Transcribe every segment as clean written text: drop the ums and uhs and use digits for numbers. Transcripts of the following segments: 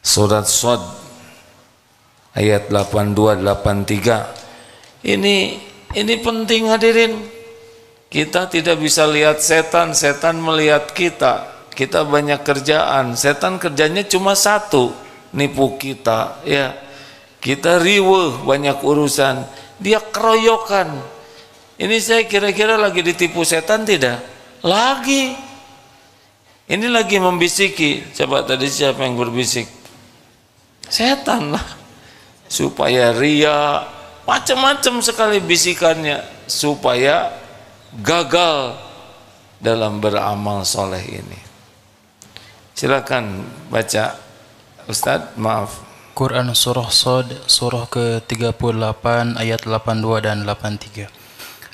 Surat Shad ayat 82-83. Ini penting hadirin. Kita tidak bisa lihat setan, setan melihat kita. Kita banyak kerjaan, setan kerjanya cuma satu, nipu kita, ya. Kita riweuh banyak urusan, dia keroyokan. Ini saya kira-kira lagi ditipu setan tidak? Lagi. Ini lagi membisiki. Coba tadi siapa yang berbisik? Setan lah. Supaya ria, macam-macam sekali bisikannya, supaya gagal dalam beramal soleh ini. Silakan baca Ustadz, maaf. Quran surah Shad surah ke-38 ayat 82 dan 83.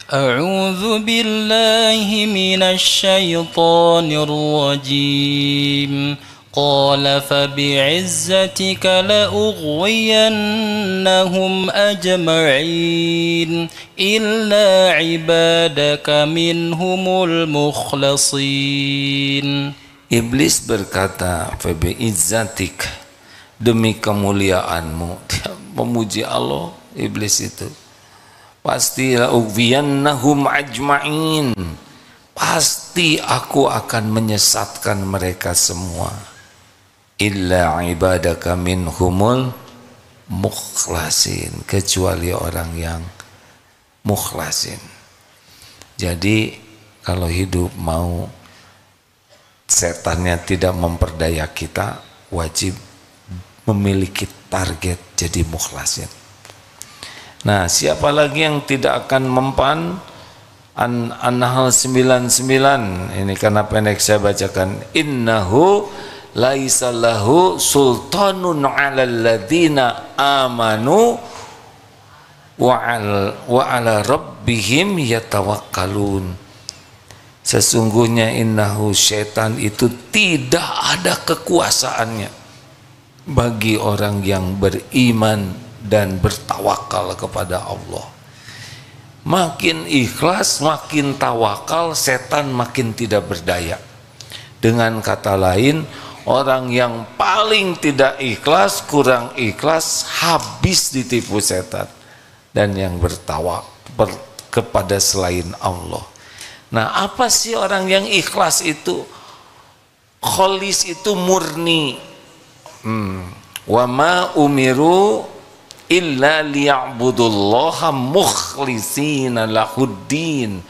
A'udzu billahi minasy syaithanir rajim. Qala fa bi'izzatika la ughwiyannahum ajma'in illa ibadaka minhumul mukhlasin. Iblis berkata, fa bi'izzatik, demi kemuliaanmu. Dia memuji Allah, iblis itu. Pasti la ughwiyannahum ajma'in, pasti aku akan menyesatkan mereka semua. Illa ibadaka minhumul mukhlasin, kecuali orang yang mukhlasin. Jadi kalau hidup mau setannya tidak memperdaya kita, wajib memiliki target jadi mukhlasin. Nah, siapa lagi yang tidak akan mempan? An-Nahl 99, ini karena pendek saya bacakan. Innahu laisa lahu sultanun 'alal ladzina amanu wa 'ala rabbihim yatawakkalun. Sesungguhnya innahu, syaitan itu tidak ada kekuasaannya bagi orang yang beriman dan bertawakal kepada Allah. Makin ikhlas, makin tawakal, setan makin tidak berdaya. Dengan kata lain, orang yang paling tidak ikhlas, kurang ikhlas, habis ditipu setan. Dan yang bertawakal kepada selain Allah. Nah, apa sih orang yang ikhlas itu? Kholis itu murni. Wa ma umiru illa liya'budullaha mukhlishina lahuddin.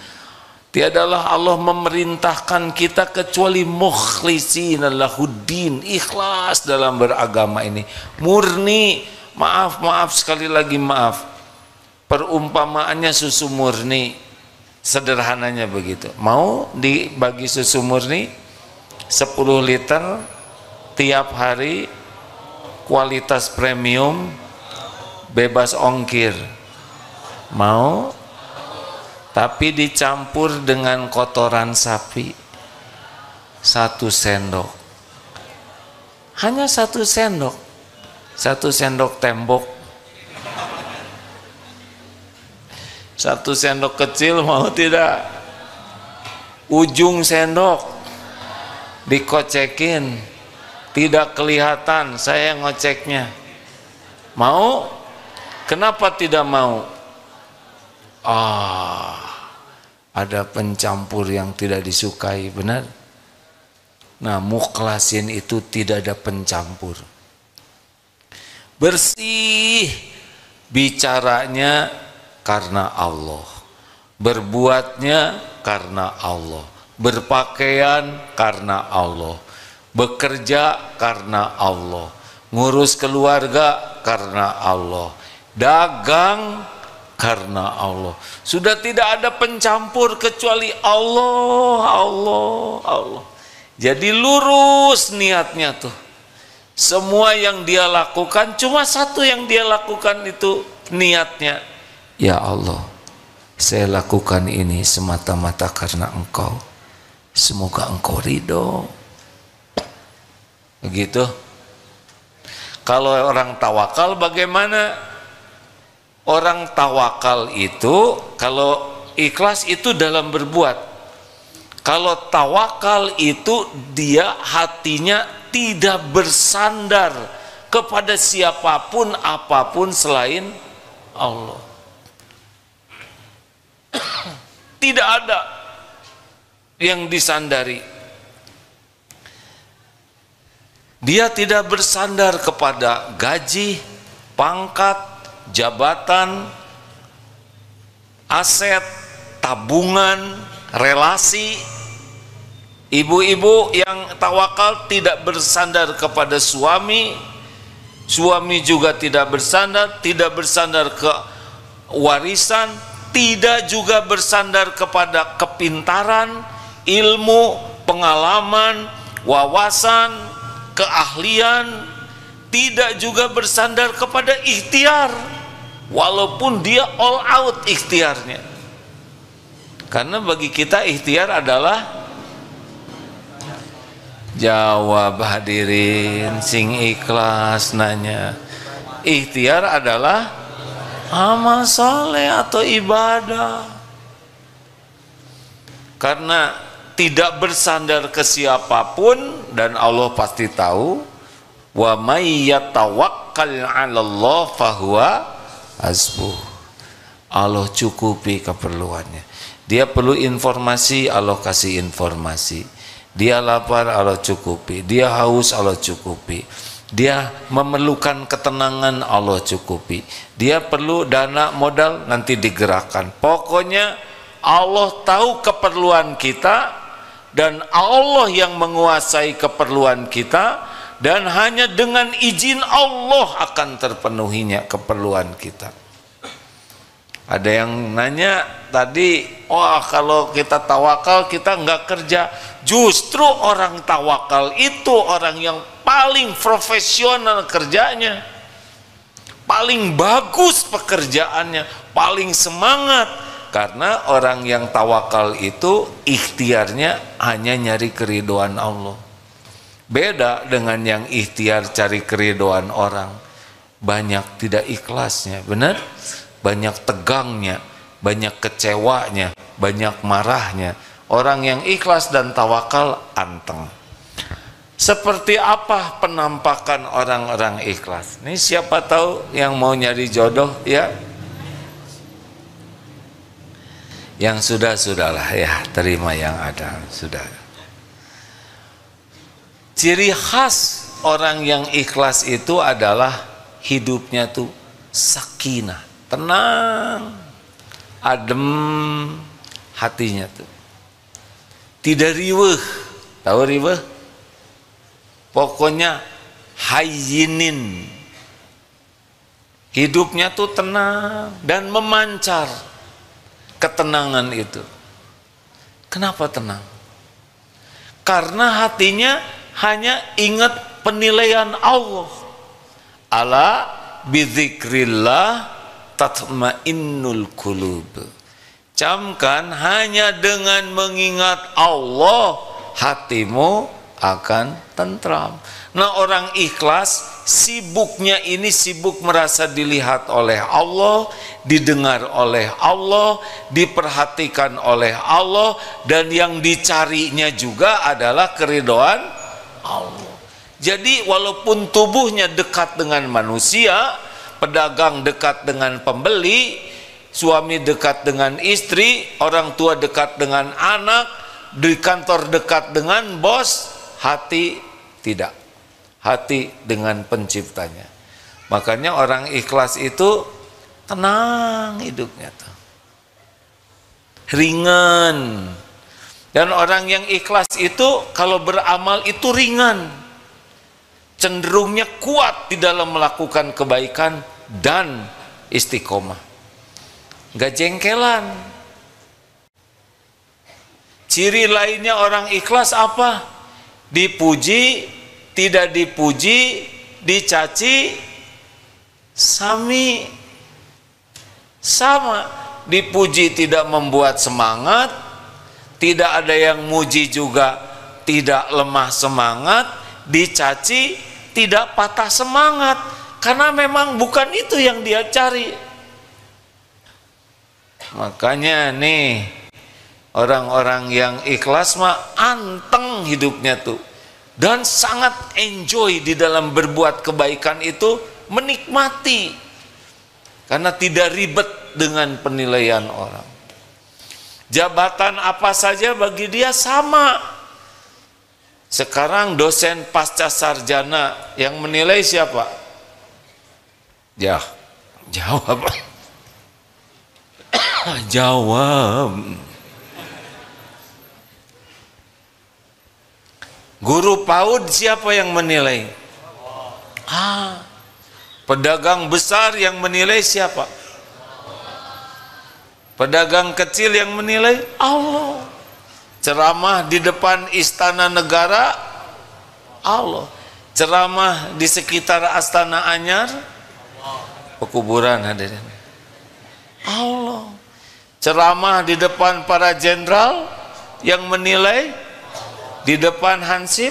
Tiadalah Allah memerintahkan kita kecuali mukhlishina lahuddin, ikhlas dalam beragama ini, murni. Maaf sekali lagi, maaf. Perumpamaannya susu murni, sederhananya begitu. Mau dibagi susu murni 10 liter tiap hari, kualitas premium, bebas ongkir. Mau? Tapi dicampur dengan kotoran sapi 1 sendok. Hanya 1 sendok. 1 sendok tembok. 1 sendok kecil, mau tidak? Ujung sendok dikocekin, tidak kelihatan, saya ngoceknya. Mau? Kenapa tidak mau? Ada pencampur yang tidak disukai, benar? Nah, mukhlasin itu tidak ada pencampur. Bersih, bicaranya karena Allah, berbuatnya karena Allah, berpakaian karena Allah, bekerja karena Allah, ngurus keluarga karena Allah, dagang karena Allah. Sudah tidak ada pencampur kecuali Allah. Jadi lurus niatnya tuh. Semua yang dia lakukan, cuma satu yang dia lakukan itu niatnya. Ya Allah, saya lakukan ini semata-mata karena Engkau. Semoga Engkau ridho. Begitu. Kalau orang tawakal bagaimana? Orang tawakal itu kalau ikhlas itu dalam berbuat. Kalau tawakal itu dia hatinya tidak bersandar kepada siapapun apapun selain Allah. Tidak ada yang disandari. Dia tidak bersandar kepada gaji, pangkat, jabatan, aset, tabungan, relasi. Ibu-ibu yang tawakal tidak bersandar kepada suami, suami juga tidak bersandar ke warisan, tidak juga bersandar kepada kepintaran, ilmu, pengalaman, wawasan, keahlian, tidak juga bersandar kepada ikhtiar, walaupun dia all out ikhtiarnya. Karena bagi kita ikhtiar adalah, jawab hadirin sing ikhlas nanya, ikhtiar adalah amal soleh atau ibadah. Karena tidak bersandar ke siapapun, dan Allah pasti tahu, wa may yatawakkal 'alallah fahuwa hasbuh. Allah cukupi keperluannya. Dia perlu informasi, Allah kasih informasi. Dia lapar, Allah cukupi. Dia haus, Allah cukupi. Dia memerlukan ketenangan, Allah cukupi. Dia perlu dana modal, nanti digerakkan. Pokoknya Allah tahu keperluan kita, dan Allah yang menguasai keperluan kita, dan hanya dengan izin Allah akan terpenuhinya keperluan kita. Ada yang nanya tadi, wah kalau kita tawakal kita nggak kerja. Justru orang tawakal itu orang yang paling profesional kerjanya, paling bagus pekerjaannya, paling semangat. Karena orang yang tawakal itu ikhtiarnya hanya nyari keridhaan Allah. Beda dengan yang ikhtiar cari keridhaan orang, banyak tidak ikhlasnya, benar? Banyak tegangnya, banyak kecewanya, banyak marahnya. Orang yang ikhlas dan tawakal anteng. Seperti apa penampakan orang-orang ikhlas? Ini siapa tahu yang mau nyari jodoh ya? Yang sudahlah ya, terima yang ada, sudah. Ciri khas orang yang ikhlas itu adalah hidupnya tuh sakinah, tenang, adem hatinya tuh. Tidak riweuh. Tahu riweuh? Pokoknya hayyinin. Hidupnya tuh tenang dan memancar ketenangan itu. Kenapa tenang? Karena hatinya hanya ingat penilaian Allah. Ala bidzikrillah tatmainnul qulub. Camkan, hanya dengan mengingat Allah hatimu akan tentram. Nah, orang ikhlas sibuknya ini sibuk merasa dilihat oleh Allah, didengar oleh Allah, diperhatikan oleh Allah, dan yang dicarinya juga adalah keridhaan Allah. Jadi walaupun tubuhnya dekat dengan manusia, pedagang dekat dengan pembeli, suami dekat dengan istri, orang tua dekat dengan anak, di kantor dekat dengan bos, hati tidak. Hati dengan penciptanya. Makanya orang ikhlas itu tenang hidupnya tuh. Ringan. Dan orang yang ikhlas itu kalau beramal itu ringan. Cenderungnya kuat di dalam melakukan kebaikan dan istiqomah. Gak jengkelan. Ciri lainnya orang ikhlas apa? Dipuji, tidak dipuji, dicaci, sama. Dipuji tidak membuat semangat, tidak ada yang muji juga tidak lemah semangat, dicaci tidak patah semangat, karena memang bukan itu yang dia cari. Makanya nih, orang-orang yang ikhlas mah anteng hidupnya tuh. dan sangat enjoy di dalam berbuat kebaikan itu, menikmati karena tidak ribet dengan penilaian orang. Jabatan apa saja bagi dia sama. Sekarang dosen pasca sarjana yang menilai siapa? Ya, jawab. Jawab. Guru PAUD siapa yang menilai? Pedagang besar yang menilai siapa? Pedagang kecil yang menilai Allah. Ceramah di depan istana negara Allah. Ceramah di sekitar Astana Anyar, pekuburan hadirin, Allah. Ceramah di depan para jenderal yang menilai di depan Hansip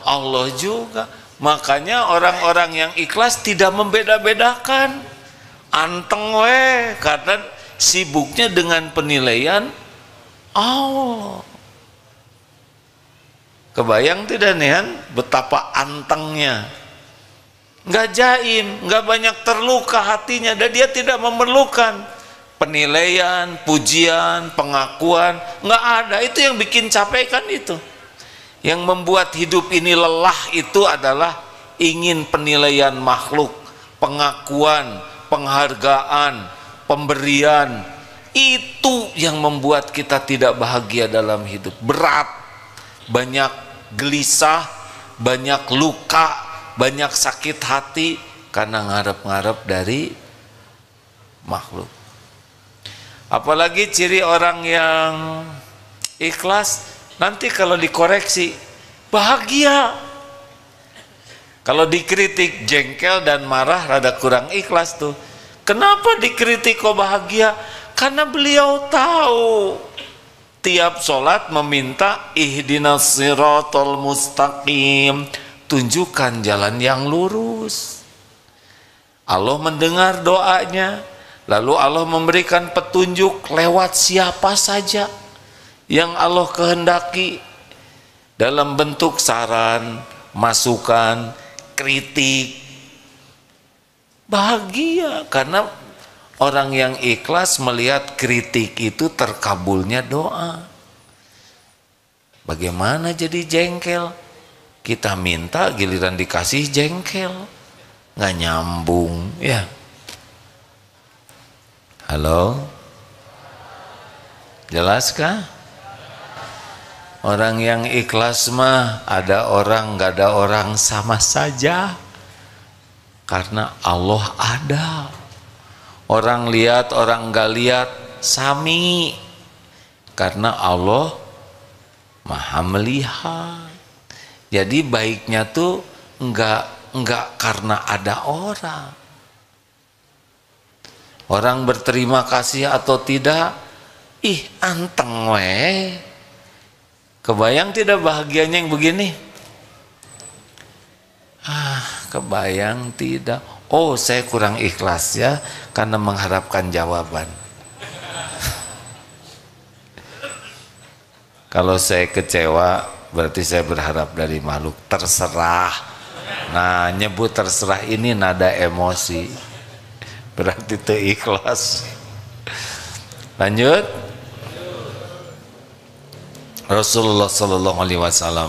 Allah juga. Makanya orang-orang yang ikhlas tidak membeda-bedakan, anteng we, karena sibuknya dengan penilaian Allah. Kebayang tidak nih betapa antengnya, nggak jaim, nggak banyak terluka hatinya, dan dia tidak memerlukan penilaian, pujian, pengakuan, nggak ada. Itu yang bikin capek kan itu. Yang membuat hidup ini lelah itu adalah ingin penilaian makhluk, pengakuan, penghargaan, pemberian. Itu yang membuat kita tidak bahagia dalam hidup. Berat, banyak gelisah, banyak luka, banyak sakit hati karena ngarep-ngarep dari makhluk. Apalagi ciri orang yang ikhlas, nanti kalau dikoreksi bahagia. Kalau dikritik jengkel dan marah, rada kurang ikhlas tuh. Kenapa dikritik kok bahagia? Karena beliau tahu tiap sholat meminta ihdinas siratal mustaqim, tunjukkan jalan yang lurus. Allah mendengar doanya, lalu Allah memberikan petunjuk lewat siapa saja yang Allah kehendaki, dalam bentuk saran, masukan, kritik. Bahagia karena orang yang ikhlas melihat kritik itu terkabulnya doa. Bagaimana jadi jengkel? Kita minta giliran dikasih jengkel, nggak nyambung ya. Halo, jelaskah? Orang yang ikhlas mah ada orang nggak ada orang sama saja, karena Allah ada. Orang lihat orang nggak lihat sami, karena Allah maha melihat. Jadi baiknya tuh enggak karena ada orang. Orang berterima kasih atau tidak, ih anteng weh. Kebayang tidak bahagianya yang begini? Kebayang tidak. Oh, saya kurang ikhlas ya, karena mengharapkan jawaban. Kalau saya kecewa, berarti saya berharap dari makhluk. Terserah. Nah, nyebut terserah ini nada emosi, berarti itu ikhlas. Lanjut. Rasulullah Sallallahu Alaihi Wasallam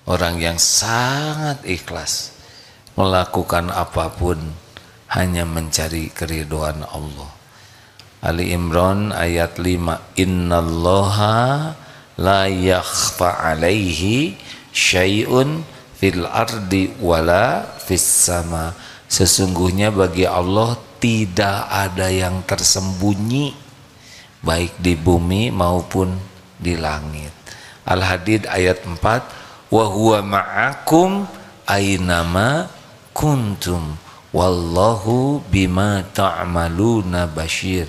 orang yang sangat ikhlas, melakukan apapun hanya mencari keridhaan Allah. Ali Imran ayat 5, innallaha la yakhfa alaihi syai'un fil ardi wala fis sama. Sesungguhnya bagi Allah tidak ada yang tersembunyi, baik di bumi maupun di langit. Al-Hadid ayat 4, wa huwa ma'akum aynama kuntum wallahu bima ta'maluna basyir.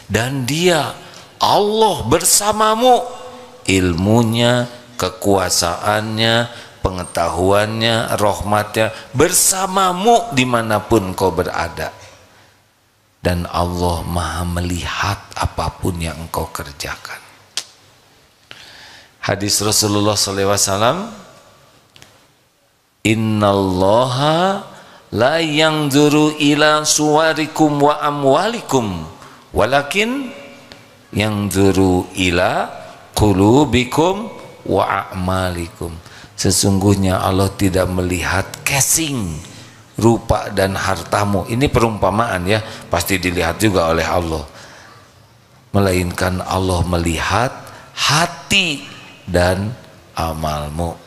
Dan dia Allah bersamamu, ilmunya, kekuasaannya, pengetahuannya, rahmatnya bersamamu dimanapun kau berada. Dan Allah maha melihat apapun yang engkau kerjakan. Hadis Rasulullah SAW, Innallaha la yanzuru ila suwarikum wa amwalikum walakin yanzuru ila qulubikum wa a'malikum. Sesungguhnya Allah tidak melihat casing, rupa dan hartamu. Ini perumpamaan ya, pasti dilihat juga oleh Allah. Melainkan Allah melihat hati dan amalmu.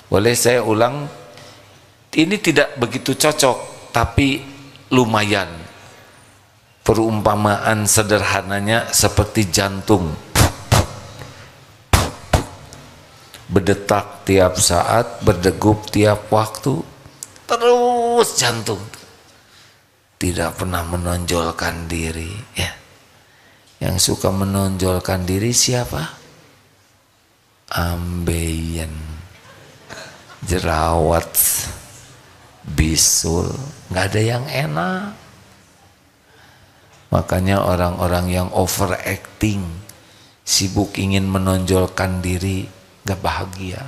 Boleh saya ulang? Ini tidak begitu cocok, tapi lumayan. Perumpamaan sederhananya seperti jantung, berdetak tiap saat, berdegup tiap waktu, terus jantung, tidak pernah menonjolkan diri. Ya, yang suka menonjolkan diri siapa? Ambeien, jerawat, bisul, nggak ada yang enak. Makanya orang-orang yang overacting, sibuk ingin menonjolkan diri, nggak bahagia.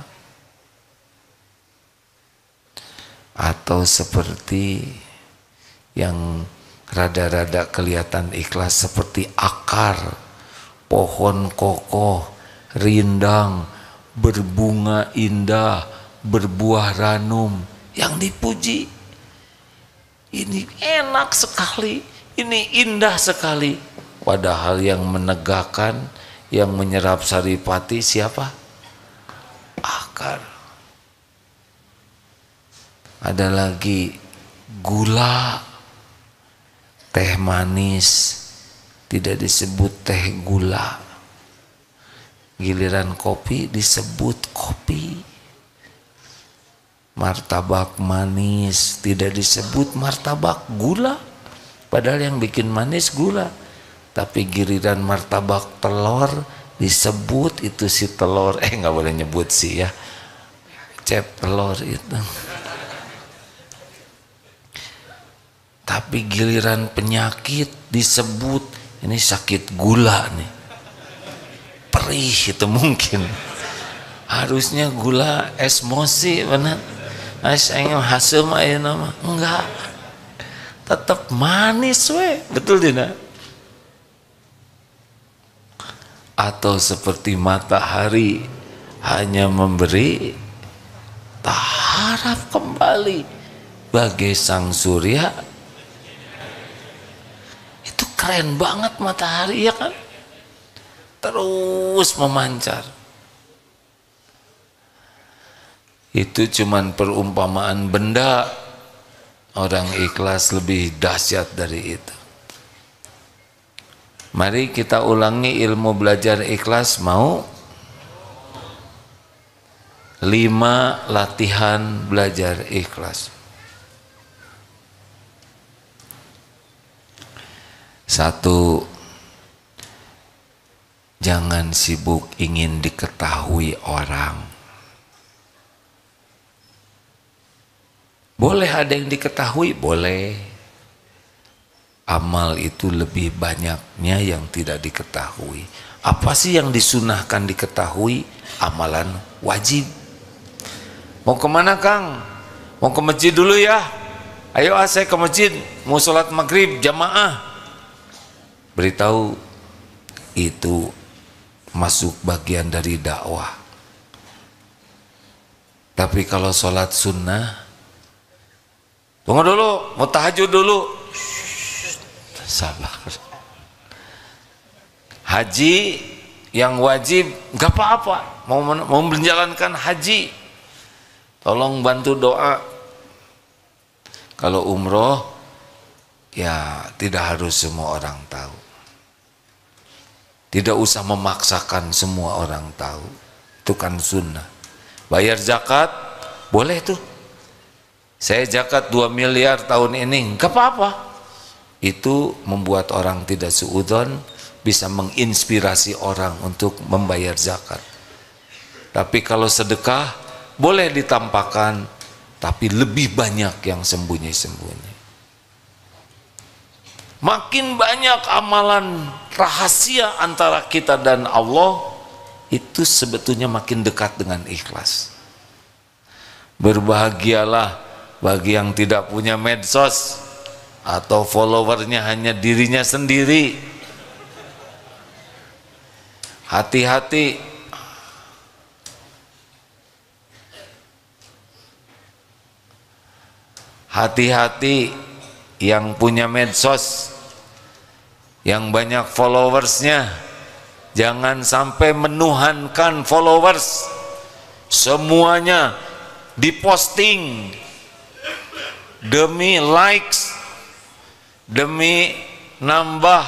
Atau seperti yang rada-rada kelihatan ikhlas, seperti akar pohon kokoh, rindang, berbunga indah, berbuah ranum, yang dipuji. Ini enak sekali, ini indah sekali. Padahal yang menegakkan, yang menyerap saripati siapa? Akar. Ada lagi gula, teh manis tidak disebut teh gula, giliran kopi disebut kopi. Martabak manis tidak disebut martabak gula, padahal yang bikin manis gula. Tapi giliran martabak telur disebut itu si telur, nggak boleh nyebut sih ya, cep telur itu. Tapi giliran penyakit disebut ini sakit gula nih, perih itu mungkin. Harusnya gula esmosi benar. Aing hasem aya nama. Enggak. Tetap manis we, betul tidak? Atau seperti matahari hanya memberi, tak harap kembali bagai sang surya. Itu keren banget matahari ya kan? Terus memancar. Itu cuman perumpamaan benda. Orang ikhlas lebih dahsyat dari itu. Mari kita ulangi ilmu belajar ikhlas, mau? 5 latihan belajar ikhlas. 1. Jangan sibuk ingin diketahui orang. Boleh ada yang diketahui, boleh. Amal itu lebih banyaknya yang tidak diketahui. Apa sih yang disunahkan diketahui? Amalan wajib. Mau kemana Kang? Mau ke masjid dulu ya? Ayo saya ke masjid, mau sholat maghrib jamaah. Beritahu, itu masuk bagian dari dakwah. Tapi kalau sholat sunnah, tunggu dulu, mau tahajud dulu. Sabar. Haji yang wajib gak apa-apa, mau menjalankan haji, tolong bantu doa. Kalau umroh ya tidak harus semua orang tahu, tidak usah memaksakan semua orang tahu, itu kan sunnah. Bayar zakat boleh tuh, saya zakat 2 miliar tahun ini, gak apa-apa. Itu membuat orang tidak suudzon, bisa menginspirasi orang untuk membayar zakat. Tapi kalau sedekah boleh ditampakkan, tapi lebih banyak yang sembunyi-sembunyi. Makin banyak amalan rahasia antara kita dan Allah, itu sebetulnya makin dekat dengan ikhlas. Berbahagialah bagi yang tidak punya medsos atau followernya hanya dirinya sendiri. Hati-hati. Hati-hati yang punya medsos, yang banyak followersnya, jangan sampai menuhankan followers. Semuanya diposting demi likes, demi nambah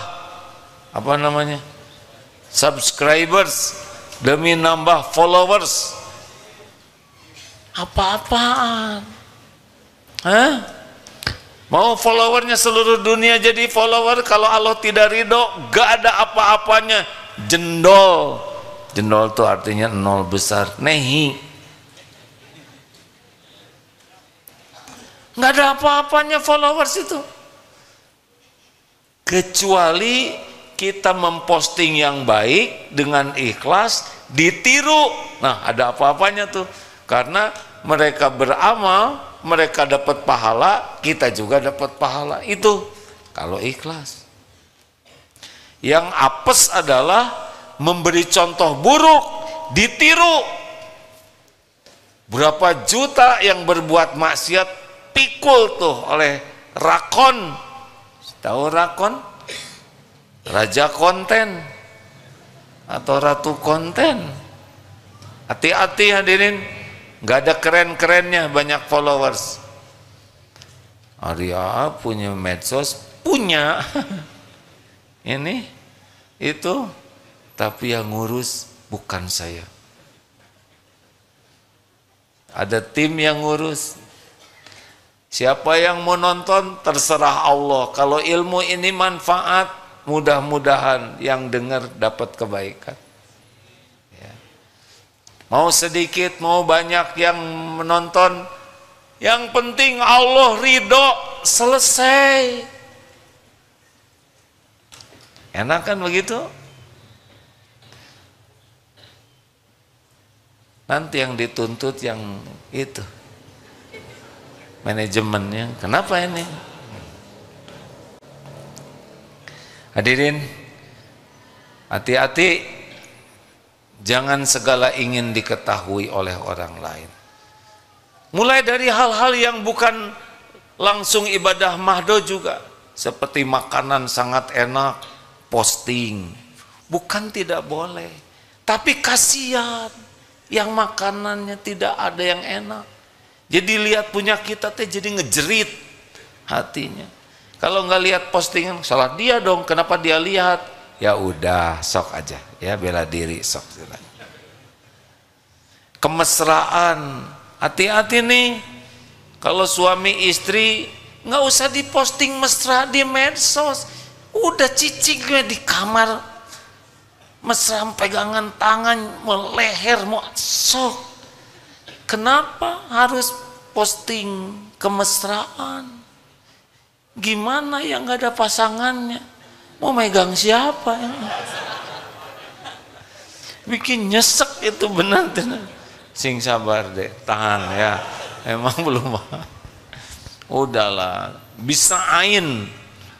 apa namanya, subscribers, demi nambah followers. Apa-apaan? Hah? Mau followernya seluruh dunia jadi follower, kalau Allah tidak ridho, gak ada apa-apanya. Jendol. Jendol itu artinya nol besar. Nehi. Gak ada apa-apanya followers itu. Kecuali kita memposting yang baik dengan ikhlas, ditiru. Nah, ada apa-apanya tuh. Karena mereka beramal, mereka dapat pahala, kita juga dapat pahala. Itu kalau ikhlas. Yang apes adalah memberi contoh buruk, ditiru. Berapa juta yang berbuat maksiat pikul tuh oleh rakon. Tahu rakon? Raja konten atau ratu konten. Hati-hati hadirin. Gak ada keren-kerennya banyak followers. Arya punya medsos, punya ini itu, tapi yang ngurus bukan saya. Ada tim yang ngurus. Siapa yang mau nonton terserah Allah. Kalau ilmu ini manfaat, mudah-mudahan yang dengar dapat kebaikan. Mau sedikit, mau banyak yang menonton, yang penting Allah ridho, selesai. Enak kan begitu? Nanti yang dituntut yang itu, manajemennya. Kenapa ini? Hadirin, hati-hati. Jangan segala ingin diketahui oleh orang lain. Mulai dari hal-hal yang bukan langsung ibadah mahdo juga. Seperti makanan sangat enak, posting. Bukan tidak boleh. Tapi kasihan yang makanannya tidak ada yang enak. Jadi lihat punya kita teh jadi ngejerit hatinya. Kalau nggak lihat postingan, salah dia dong. Kenapa dia lihat? Ya udah, sok aja, ya bela diri, sok. Kemesraan, hati-hati nih. Kalau suami istri nggak usah diposting mesra di medsos, udah cicingnya di kamar, mesra pegangan tangan, meleher, mau sok. Kenapa harus posting kemesraan? Gimana yang nggak ada pasangannya? Mau megang siapa ya? Bikin nyesek itu benar. Sing sabar deh, tahan ya. Emang belum. Udahlah, bisa ain.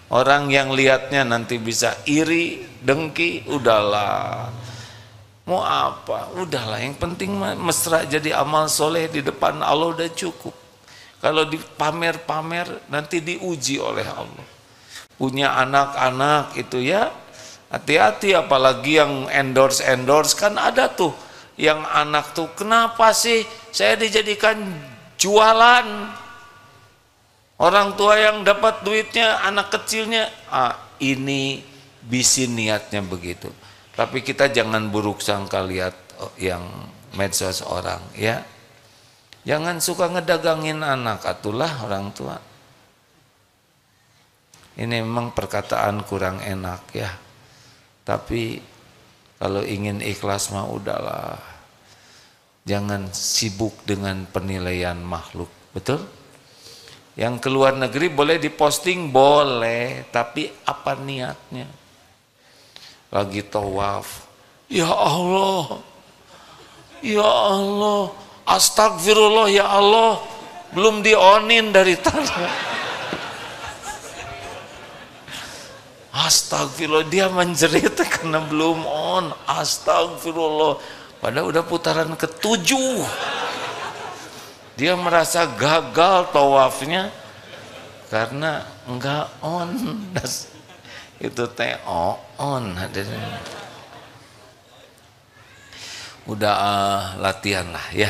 Orang yang lihatnya nanti bisa iri, dengki, udahlah. Mau apa? Udahlah, yang penting mesra jadi amal soleh di depan Allah udah cukup. Kalau dipamer-pamer nanti diuji oleh Allah. Punya anak-anak itu ya, hati-hati, apalagi yang endorse kan ada tuh yang anak tuh, kenapa sih saya dijadikan jualan? Orang tua yang dapat duitnya, anak kecilnya, ini bisin niatnya begitu. Tapi kita jangan buruk sangka lihat yang medsos orang ya. Jangan suka ngedagangin anak, atulah orang tua. Ini memang perkataan kurang enak ya. Tapi kalau ingin ikhlas mah udahlah. Jangan sibuk dengan penilaian makhluk. Betul? Yang keluar negeri boleh diposting, boleh. Tapi apa niatnya? Lagi tawaf. Ya Allah. Ya Allah. Astagfirullah ya Allah, belum dionin dari tanah. Astagfirullah, dia menjerit karena belum on. Astagfirullah, padahal udah putaran ke-7. Dia merasa gagal tawafnya karena enggak on. Itu teh on hadirin. Udah latihan lah ya,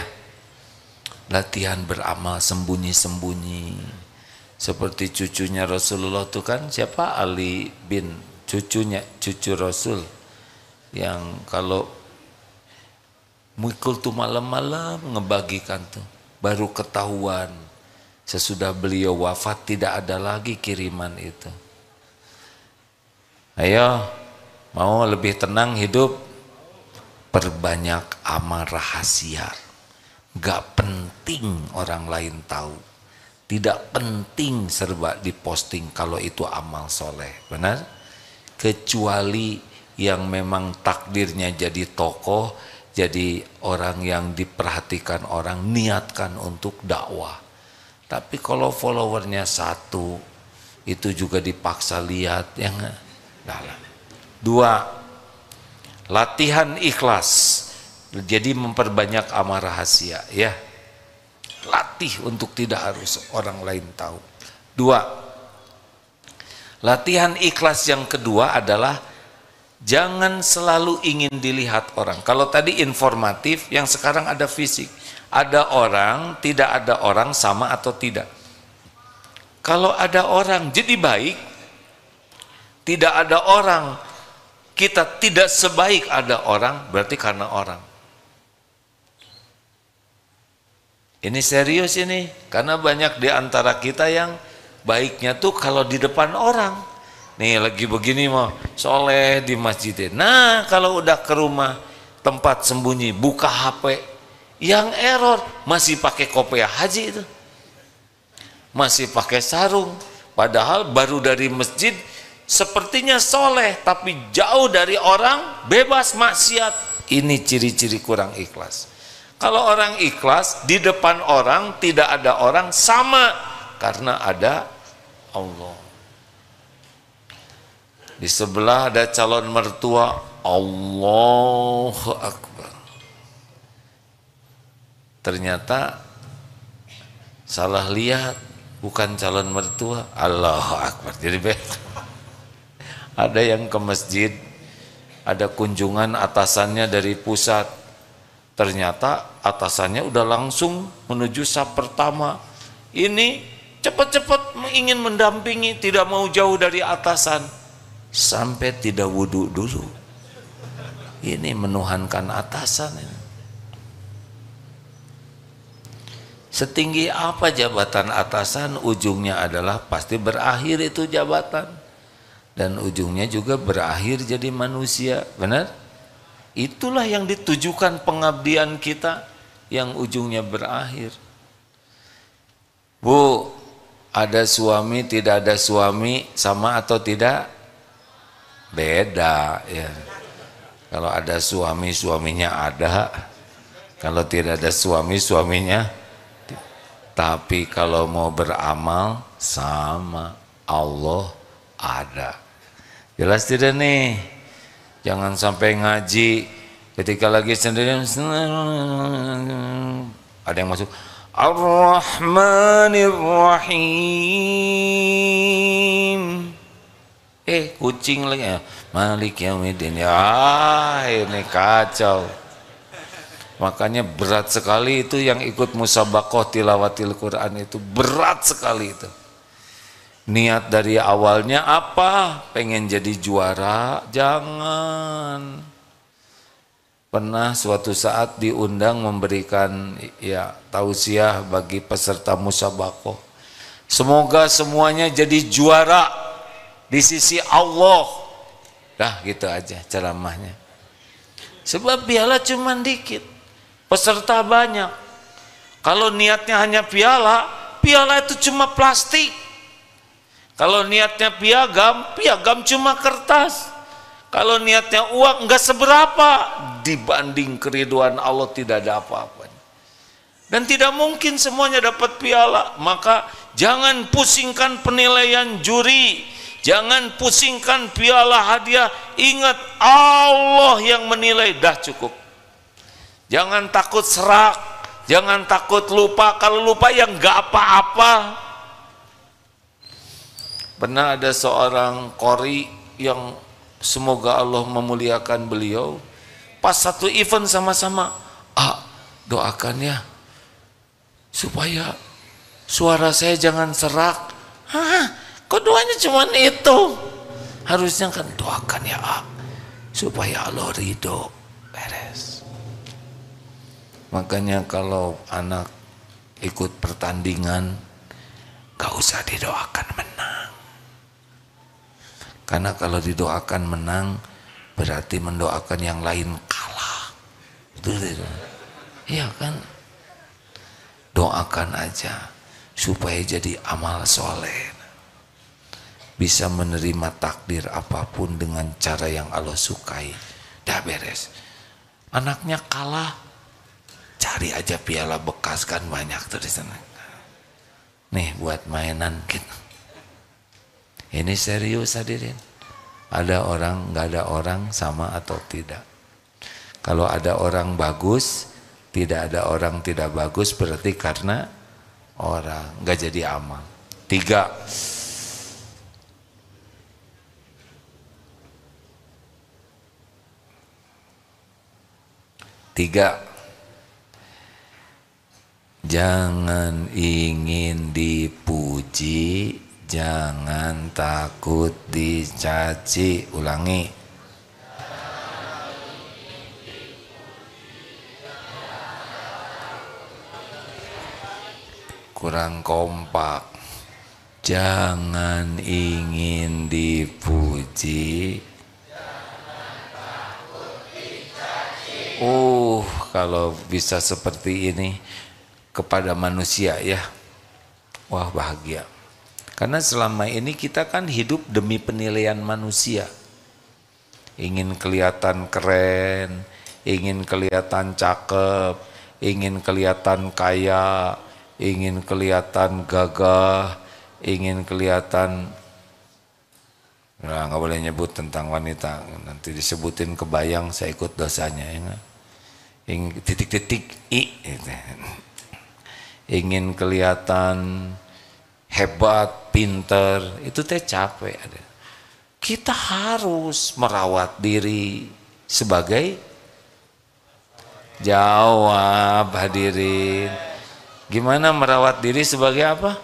latihan beramal sembunyi-sembunyi seperti cucunya Rasulullah tuh kan, siapa, Ali bin, cucu Rasul, yang kalau mikul tuh malam-malam ngebagikan tuh, baru ketahuan sesudah beliau wafat tidak ada lagi kiriman itu. Ayo, mau lebih tenang hidup, perbanyak amal rahasia. Gak penting orang lain tahu, tidak penting serba diposting kalau itu amal soleh, benar? Kecuali yang memang takdirnya jadi tokoh, jadi orang yang diperhatikan orang, niatkan untuk dakwah. Tapi kalau followernya 1, itu juga dipaksa lihat, yang dalam. 2, latihan ikhlas. Jadi memperbanyak amal rahasia ya. Latih untuk tidak harus orang lain tahu. 2, latihan ikhlas yang kedua adalah jangan selalu ingin dilihat orang. Kalau tadi informatif, yang sekarang ada fisik. Ada orang, tidak ada orang, sama atau tidak. Kalau ada orang jadi baik, tidak ada orang, kita tidak sebaik ada orang, berarti karena orang. Ini serius ini, karena banyak di antara kita yang baiknya tuh kalau di depan orang. Nih lagi begini mau soleh di masjid. Nah kalau udah ke rumah, tempat sembunyi, buka HP, yang error masih pakai kopiah haji itu, masih pakai sarung, padahal baru dari masjid, sepertinya soleh tapi jauh dari orang, bebas maksiat. Ini ciri-ciri kurang ikhlas. Kalau orang ikhlas, di depan orang tidak ada orang, sama, karena ada Allah. Di sebelah ada calon mertua, Allahu Akbar. Ternyata salah lihat, bukan calon mertua, Allahu Akbar. Jadi beda. Ada yang ke masjid, ada kunjungan atasannya dari pusat, ternyata atasannya udah langsung menuju saf pertama. Ini cepat-cepat ingin mendampingi, tidak mau jauh dari atasan, sampai tidak wudhu dulu. Ini menuhankan atasan ini. Setinggi apa jabatan atasan, ujungnya adalah pasti berakhir itu jabatan, dan ujungnya juga berakhir jadi manusia, benar? Itulah yang ditujukan pengabdian kita, yang ujungnya berakhir. Bu, ada suami, tidak ada suami, sama atau tidak? Beda ya. Kalau ada suami, suaminya ada. Kalau tidak ada suami, suaminya. Tapi kalau mau beramal, sama, Allah ada. Jelas tidak nih? Jangan sampai ngaji ketika lagi sendirian ada yang masuk Ar-Rahmanir Rahim, kucing lagi ya, Malik Yaumiddin. Ya ini kacau. Makanya berat sekali itu yang ikut musabaqah tilawatil Quran, itu berat sekali itu. Niat dari awalnya apa? Pengen jadi juara? Jangan. Pernah suatu saat diundang memberikan ya tausiah bagi peserta musabaqah. Semoga semuanya jadi juara di sisi Allah. Dah gitu aja ceramahnya. Sebab piala cuma dikit, peserta banyak. Kalau niatnya hanya piala, piala itu cuma plastik. Kalau niatnya piagam, piagam cuma kertas. Kalau niatnya uang enggak seberapa, dibanding keriduan Allah tidak ada apa-apanya. Dan tidak mungkin semuanya dapat piala. Maka jangan pusingkan penilaian juri, jangan pusingkan piala hadiah. Ingat, Allah yang menilai, dah cukup. Jangan takut serak, jangan takut lupa. Kalau lupa ya nggak apa-apa. Pernah ada seorang qori yang semoga Allah memuliakan beliau, pas satu event sama-sama, doakan ya supaya suara saya jangan serak. Kok doanya cuma itu? Harusnya kan doakan ya supaya Allah ridho. Beres. Makanya kalau anak ikut pertandingan, gak usah didoakan menang. Karena kalau didoakan menang, berarti mendoakan yang lain kalah. Iya kan? Doakan aja supaya jadi amal soleh. Bisa menerima takdir apapun dengan cara yang Allah sukai. Dah beres. Anaknya kalah, cari aja piala bekas, kan banyak tuh di sana. Nih buat mainan gitu. Ini serius hadirin. Ada orang, nggak ada orang, sama atau tidak. Kalau ada orang bagus, tidak ada orang tidak bagus, berarti karena orang, nggak jadi amal. 3, jangan ingin dipuji, jangan takut dicaci. Ulangi. Kurang kompak. Jangan ingin dipuji, kalau bisa seperti ini kepada manusia ya, wah bahagia. Karena selama ini kita kan hidup demi penilaian manusia. Ingin kelihatan keren, ingin kelihatan cakep, ingin kelihatan kaya, ingin kelihatan gagah, ingin kelihatan, nah nggak boleh nyebut tentang wanita, nanti disebutin kebayang saya ikut dosanya ya. Titik-titik i, ingin kelihatan hebat, pinter, itu teh capek. Kita harus merawat diri sebagai, jawab hadirin, gimana merawat diri sebagai apa?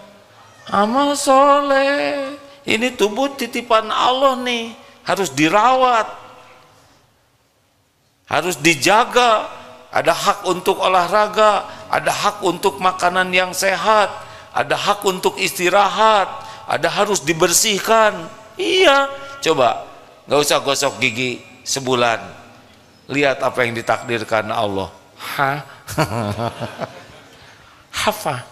Amal soleh. Ini tubuh titipan Allah nih, harus dirawat, harus dijaga. Ada hak untuk olahraga, ada hak untuk makanan yang sehat, ada hak untuk istirahat, ada harus dibersihkan. Iya, coba nggak usah gosok gigi sebulan, lihat apa yang ditakdirkan Allah. Hafa,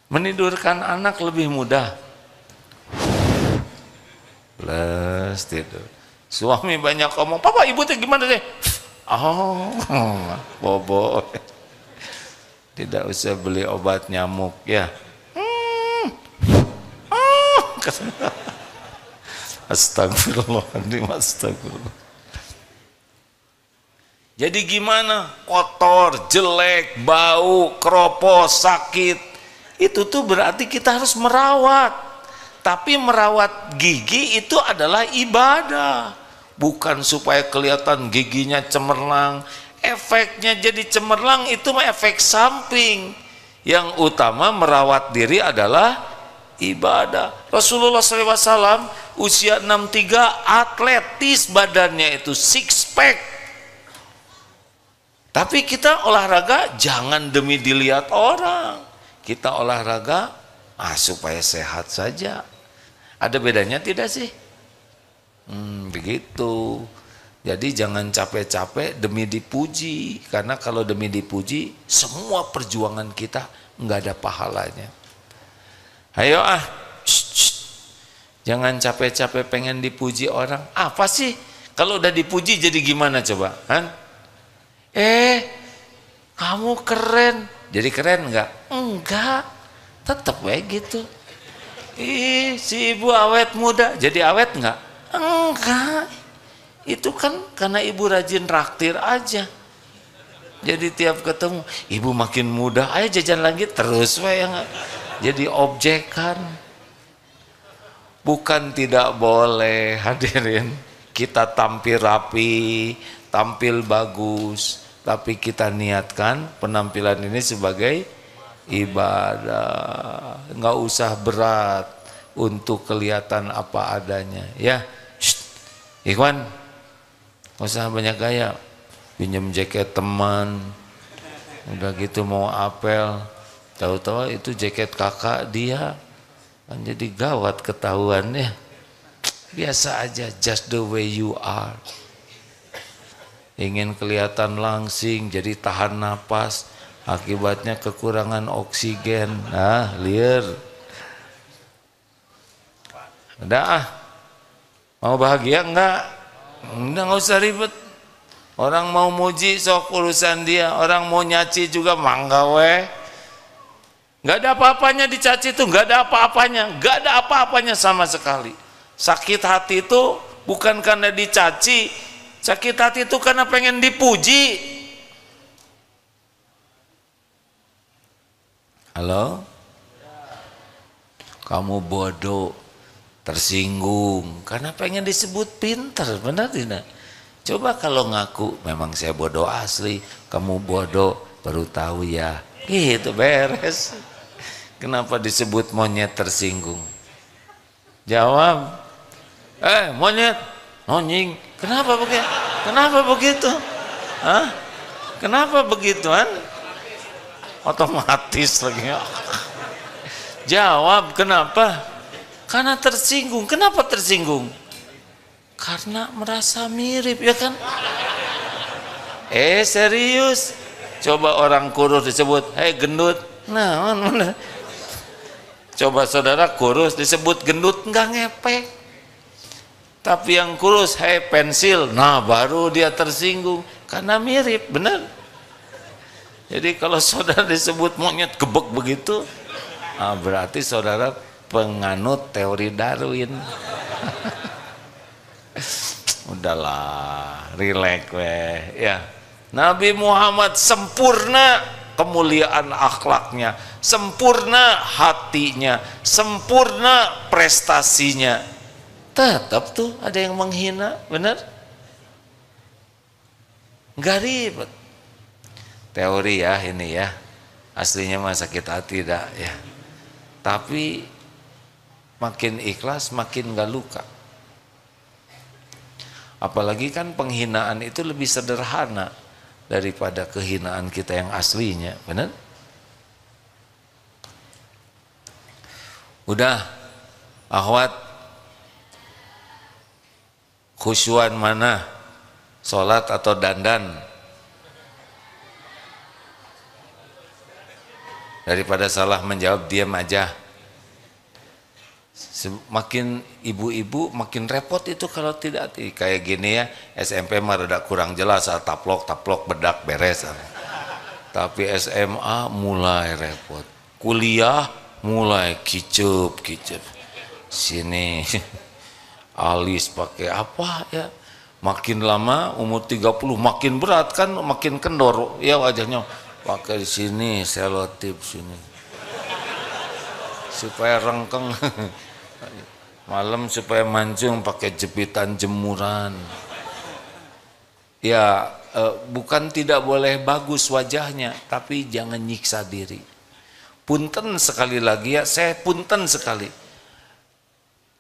menidurkan anak lebih mudah. Plus tidur. Suami banyak ngomong, papa ibu teh gimana deh? Bobo. Tidak usah beli obat nyamuk ya. Astagfirullahaladzim, astagfirullah. Jadi gimana? Kotor, jelek, bau, keropos, sakit. Itu tuh berarti kita harus merawat. Tapi merawat gigi itu adalah ibadah. Bukan supaya kelihatan giginya cemerlang. Efeknya jadi cemerlang itu mah efek samping. Yang utama merawat diri adalah ibadah. Rasulullah SAW usia 63 atletis badannya itu, six pack. Tapi kita olahraga jangan demi dilihat orang. Kita olahraga supaya sehat saja. Ada bedanya tidak sih? Begitu. Jadi jangan capek-capek demi dipuji, karena kalau demi dipuji semua perjuangan kita nggak ada pahalanya. Ayo jangan capek-capek pengen dipuji orang. Apa sih kalau udah dipuji jadi gimana coba? Kamu keren. Jadi keren enggak? Enggak, tetap kayak gitu. Si ibu awet muda, jadi awet enggak? Enggak. Itu kan karena ibu rajin traktir aja. Jadi tiap ketemu, ibu makin muda, ayo jajan lagi terus we yang jadi objekan. Bukan tidak boleh, hadirin, kita tampil rapi, tampil bagus, tapi kita niatkan penampilan ini sebagai ibadah. Nggak usah berat untuk kelihatan apa adanya, ya. Ikhwan, nggak usah banyak gaya. Pinjam jaket teman, udah gitu mau apel, tahu-tahu itu jaket kakak dia, kan jadi gawat ketahuannya. Biasa aja, just the way you are. Ingin kelihatan langsing, jadi tahan napas, akibatnya kekurangan oksigen. Liar. Udah mau bahagia enggak? Udah, nggak usah ribet. Orang mau muji sok urusan dia, orang mau nyaci juga mangga we. Nggak ada apa-apanya dicaci itu, nggak ada apa-apanya, nggak ada apa-apanya sama sekali. Sakit hati itu bukan karena dicaci, sakit hati itu karena pengen dipuji. Halo? Kamu bodoh, tersinggung karena pengen disebut pintar, benar tidak? Coba kalau ngaku, memang saya bodoh asli, kamu bodoh, baru tahu ya. Gitu beres. Kenapa disebut monyet tersinggung? Jawab. Monyet, nonying. Kenapa begitu? Kenapa begitu? Kenapa begituan? Otomatis lagi. Jawab, kenapa? Karena tersinggung. Kenapa tersinggung? Karena merasa mirip, ya kan? Serius? Coba orang kurus disebut, gendut. Nah, mana? Coba saudara kurus disebut gendut, enggak ngepek. Tapi yang kurus, pensil. Nah, baru dia tersinggung karena mirip, benar? Jadi kalau saudara disebut monyet gebek begitu, berarti saudara penganut teori Darwin. Udahlah, relax weh, ya. Nabi Muhammad sempurna kemuliaan akhlaknya, sempurna hatinya, sempurna prestasinya. Tetap tuh ada yang menghina, benar? Nggak ribet. Teori ya ini ya, aslinya mah sakit hati dah ya. Tapi makin ikhlas makin nggak luka. Apalagi kan penghinaan itu lebih sederhana daripada kehinaan kita yang aslinya, benar? Udah, akhwat, khusyuan mana? Sholat atau dandan? Daripada salah menjawab, diam aja. Makin ibu-ibu makin repot itu kalau tidak kayak gini ya. SMP mah rada kurang jelas, taplok bedak beres. Tapi SMA mulai repot, kuliah mulai kicep. Sini alis pakai apa ya? Makin lama umur 30 makin berat kan, makin kendor ya wajahnya. Pakai di sini selotip sini supaya rengkeng. Malam supaya mancung pakai jepitan jemuran. Ya bukan tidak boleh bagus wajahnya, tapi jangan nyiksa diri. Punten sekali lagi ya, saya punten sekali.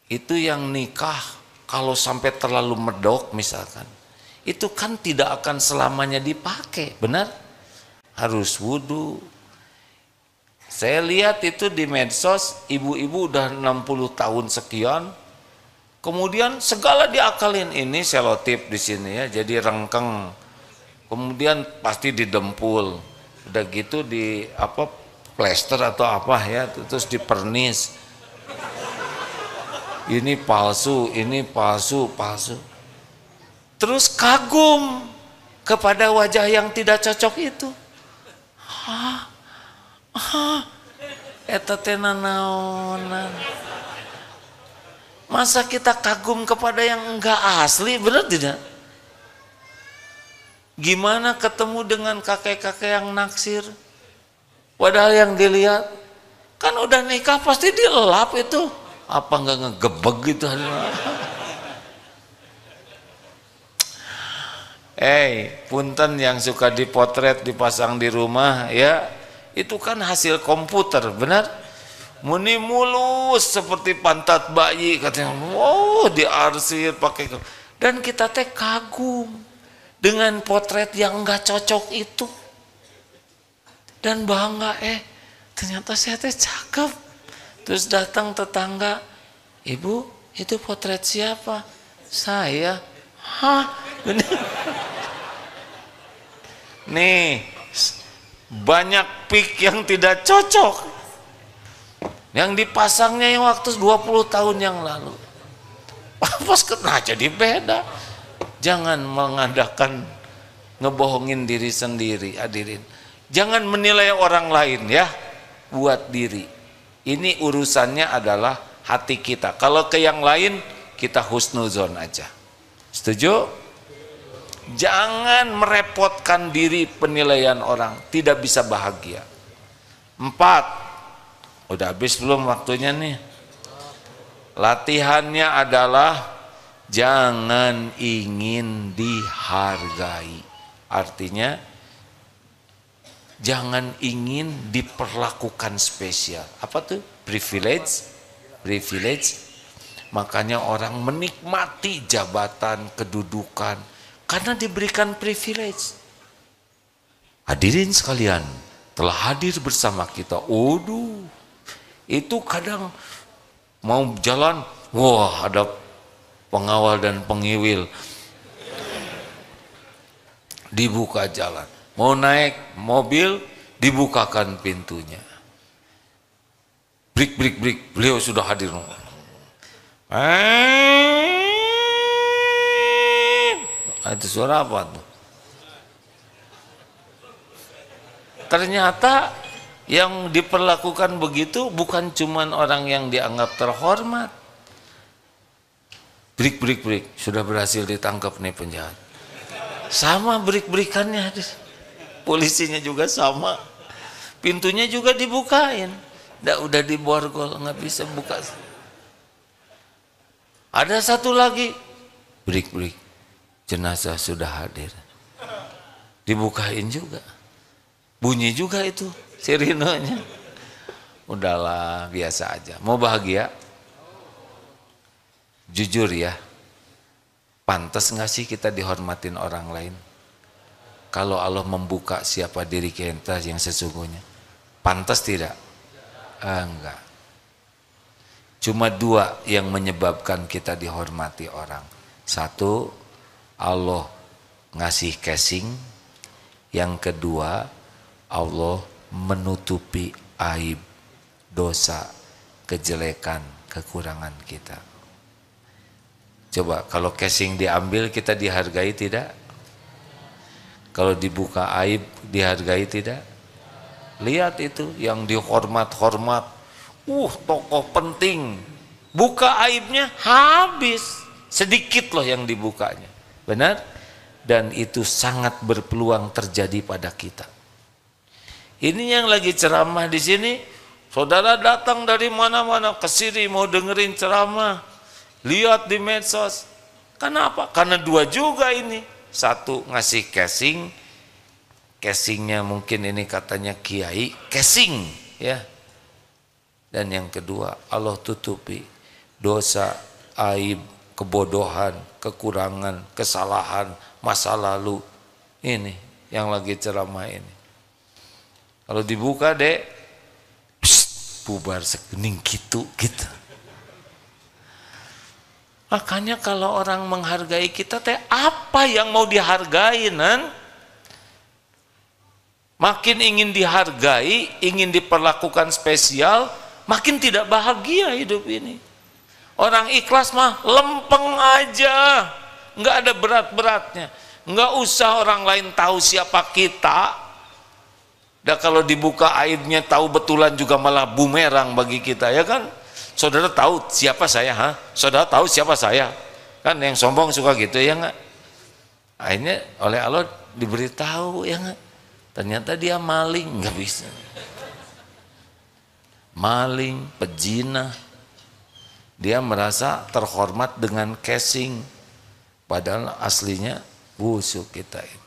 Itu yang nikah kalau sampai terlalu medok misalkan, itu kan tidak akan selamanya dipakai, benar? Harus wudu. Saya lihat itu di medsos, ibu-ibu udah 60 tahun sekian, kemudian segala diakalin, ini selotip di sini ya, jadi rengkeng, kemudian pasti didempul, udah gitu di apa plester atau apa ya, terus dipernis, ini palsu, terus kagum, kepada wajah yang tidak cocok itu. Eta teh nanaonan. Masa kita kagum kepada yang enggak asli, benar tidak? Gimana ketemu dengan kakek-kakek yang naksir? Padahal yang dilihat kan udah nikah pasti dilelap itu. Apa enggak ngegebeg gitu? Punten yang suka dipotret dipasang di rumah ya, itu kan hasil komputer, benar? Muni mulus seperti pantat bayi katanya. Wow, diarsir pakai. Dan kita teh kagum dengan potret yang enggak cocok itu. Dan bangga, ternyata saya teh cakep. Terus datang tetangga, "Ibu, itu potret siapa?" "Saya." "Hah?" Nih, banyak pik yang tidak cocok. Yang dipasangnya yang waktu 20 tahun yang lalu. Pas kena jadi beda. Jangan mengadakan ngebohongin diri sendiri, hadirin. Jangan menilai orang lain ya, buat diri. Ini urusannya adalah hati kita. Kalau ke yang lain kita husnuzon aja. Setuju? Jangan merepotkan diri penilaian orang, tidak bisa bahagia. 4. Udah habis belum waktunya nih? Latihannya adalah jangan ingin dihargai. Artinya jangan ingin diperlakukan spesial. Apa tuh? Privilege. Makanya orang menikmati jabatan, kedudukan karena diberikan privilege. Hadirin sekalian, telah hadir bersama kita. Itu kadang mau jalan, wah ada pengawal dan pengiwil, dibuka jalan. Mau naik mobil, dibukakan pintunya. Brik, beliau sudah hadir. Itu suara apa tuh? Ternyata yang diperlakukan begitu bukan cuman orang yang dianggap terhormat. Brik, sudah berhasil ditangkap nih penjahat. Sama berikannya, polisinya juga sama. Pintunya juga dibukain. Udah diborgol, nggak bisa buka. Ada satu lagi, brik, jenazah sudah hadir. Dibukain juga. Bunyi juga itu sirinonya. Udahlah, biasa aja. Mau bahagia? Jujur ya, pantas nggak sih kita dihormatin orang lain? Kalau Allah membuka siapa diri kita yang sesungguhnya, pantas tidak? Enggak. Cuma 2 yang menyebabkan kita dihormati orang. 1, Allah ngasih casing. Yang kedua, Allah menutupi aib, dosa, kejelekan, kekurangan kita. Coba kalau casing diambil kita dihargai tidak? Kalau dibuka aib dihargai tidak? Lihat itu yang dihormat-hormat, tokoh penting, buka aibnya habis, sedikit loh yang dibukanya, benar? Dan itu sangat berpeluang terjadi pada kita. Ini yang lagi ceramah di sini, saudara datang dari mana-mana ke sini mau dengerin ceramah, lihat di medsos. Kenapa? Karena 2 juga ini. 1 ngasih casing, casingnya mungkin ini katanya kiai, casing ya. Dan yang kedua, Allah tutupi dosa, aib, kebodohan, kekurangan, kesalahan, masa lalu. Ini yang lagi ceramah ini. Kalau dibuka dek, bubar sekening gitu. Makanya kalau orang menghargai kita teh apa yang mau dihargai nan? Makin ingin dihargai, ingin diperlakukan spesial, makin tidak bahagia hidup ini. Orang ikhlas mah lempeng aja, nggak ada berat-beratnya. Nggak usah orang lain tahu siapa kita. Dan kalau dibuka aibnya tahu betulan juga malah bumerang bagi kita, ya kan? Saudara tahu siapa saya, ha? Saudara tahu siapa saya? Kan yang sombong suka gitu, ya nggak? Akhirnya oleh Allah diberitahu, ya nggak? Ternyata dia maling, nggak bisa. Maling, pezina. Dia merasa terhormat dengan casing, padahal aslinya busuk kita itu.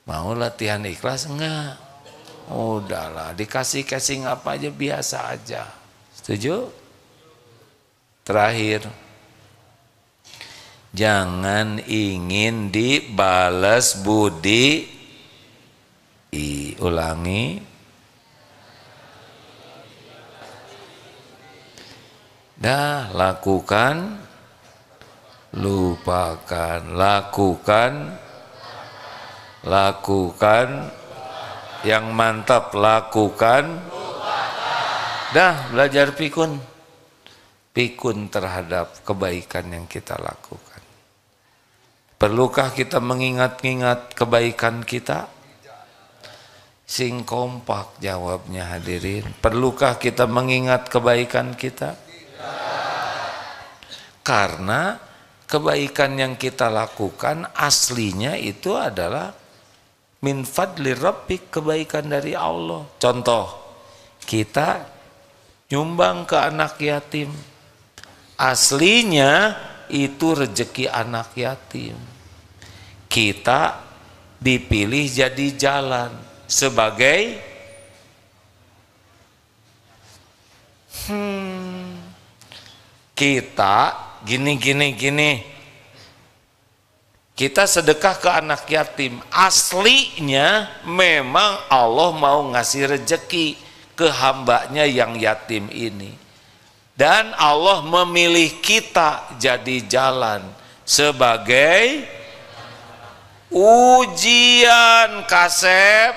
Mau latihan ikhlas enggak? Udahlah, dikasih casing apa aja biasa aja. Setuju? Terakhir, jangan ingin dibalas budi. Ulangi. Dah, lakukan, lupakan, lakukan, yang mantap, lakukan. Dah, belajar pikun terhadap kebaikan yang kita lakukan. Perlukah kita mengingat-ingat kebaikan kita? Sing kompak jawabnya hadirin. Perlukah kita mengingat kebaikan kita? Karena kebaikan yang kita lakukan aslinya itu adalah min fadli rabbik, kebaikan dari Allah. Contoh, kita nyumbang ke anak yatim, aslinya itu rezeki anak yatim. Kita dipilih jadi jalan sebagai kita gini. Kita sedekah ke anak yatim, aslinya memang Allah mau ngasih rezeki ke hambanya yang yatim ini, dan Allah memilih kita jadi jalan sebagai ujian. Kasep,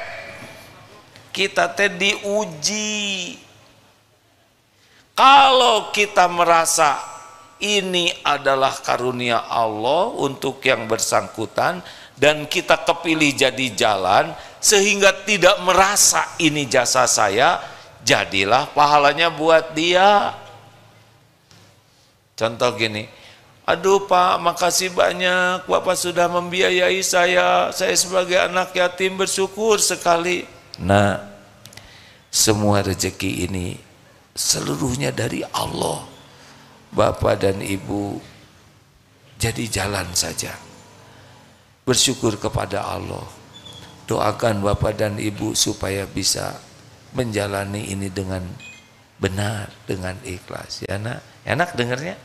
kita teh diuji. Kalau kita merasa ini adalah karunia Allah untuk yang bersangkutan dan kita kepilih jadi jalan sehingga tidak merasa ini jasa saya, jadilah pahalanya buat dia. Contoh gini, aduh Pak, makasih banyak Bapak sudah membiayai saya sebagai anak yatim bersyukur sekali. Nah, semua rezeki ini seluruhnya dari Allah. Bapak dan Ibu jadi jalan saja, bersyukur kepada Allah. Doakan Bapak dan Ibu supaya bisa menjalani ini dengan benar, dengan ikhlas. Ya nak, enak dengarnya.